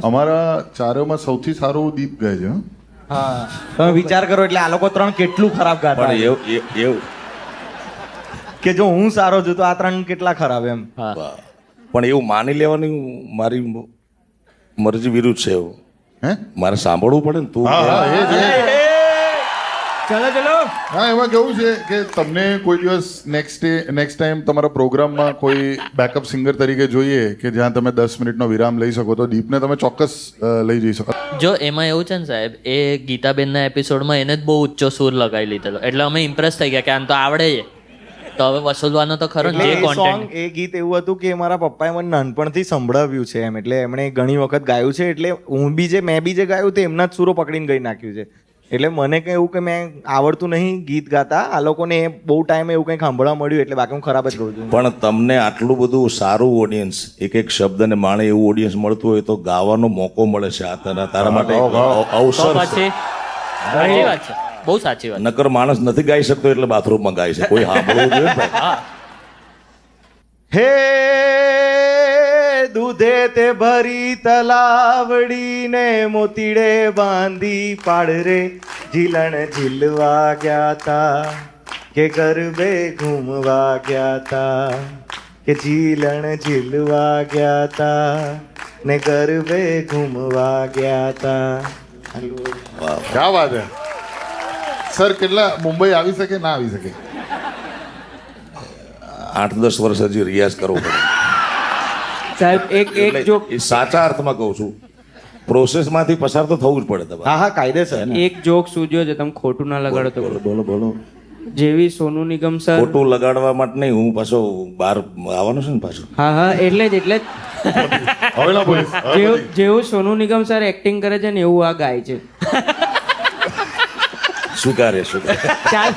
અમારા ચારેયમાં સૌથી સારું દીપ ગાય છે. હા તમે વિચાર કરો એટલે આ લોકો ત્રણ કેટલું ખરાબ ગાતા પણ હશે. એવું કે જો હું સારો છું તો આ ત્રણ કેટલા ખરાબ એમ. પણ એવું માની લેવાની મારી મરજી વિરુદ્ધ છે. એવું હે મારે સાંભળવું પડે ને તું હા કે. હા એ જ, એ જ. ચલો હા એમાં કેવું છે કે તમને કોઈ દિવસ નેક્સ્ટ ટાઈમ તમારા પ્રોગ્રામમાં કોઈ બેકઅપ સિંગર તરીકે જોઈએ કે જ્યાં તમે 10 મિનિટનો વિરામ લઈ શકો તો દીપને તમે ચોક્કસ લઈ જઈ શકો. જો એમાં એવું છે ને સાહેબ, એ ગીતાબેનના એપિસોડમાં એને જ બહુ ઊંચો સૂર લગાવી લીધેલો, એટલે અમે ઇમ્પ્રેસ થઈ ગયા કે આમ તો આવડે છે, તો હવે વસૂલવાનો તો ખરો ને જે એટલે એ કોન્ટેન્ટ. એ ગીત એવું હતું કે મારા પપ્પાએ મને નાનપણથી સંભળાવ્યું છે એમ, એટલે એમણે ઘણી વખત ગાયું છે, એટલે મેં બી જે ગાયું તે એમના જ સૂરો પકડીને ગઈ નાખ્યું છે. એટલે મને કંઈ એવું કે મેં આવડતું નહીં ગીત ગાતા, આ લોકોને બહુ ટાઈમે એવું કંઈક સાંભળવા મળ્યું એટલે બાકી હું ખરાબ જ ગાઉં છું. પણ તમને આટલું બધું સારું ઓડિયન્સ, એક એક શબ્દને માણે એવું ઓડિયન્સ મળતું હોય તો ગાવાનો મોકો મળે છે. આ તારા માટે એક તો અવસર છે. પછી સાચી વાત છે, બહુ સાચી વાત. નકર માણસ નથી ગાઈ શકતો એટલે બાથરૂમમાં ગાય છે. કોઈ સાંભળવું જોઈએ ને ભાઈ. હા, હે દૂધે તે ભરી તલાવડીને મોતીડે બાંધી પાડ રે, ઝીલણ ઝીલવા ગયા તા કે ગરબે ઘૂમવા ગયા તા, કે ઝીલણ ઝીલવા ગયા તા ને ગરબે ઘૂમવા ગયા તા. ક્યાં વાત છે સર. કેટલા મુંબઈ આવી શકે ના આવી શકે? 8-10 વર્ષ હજી રિયાઝ કરવો પડે. સાહેબ એક એટલે જોક એ સાચા અર્થમાં કહું છું, પ્રોસેસમાંથી પસાર તો થવું જ પડે તમારે. હા હા કાયદેસર. એક જોક સૂજ્યો છે, તમે ખોટું ના લગાડો તો. બોલો બોલો. જેવી સોનુ નિગમ સર. ખોટું લગાડવા માટે નહીં, હું પાછો બહાર આવવાનો છે ને પાછો. હા એટલે જ હવે ના બોલીશ. જેવું સોનુ નિગમ સર એક્ટિંગ કરે છે ને એવું આ ગાય છે. સ્વીકારે ચાલ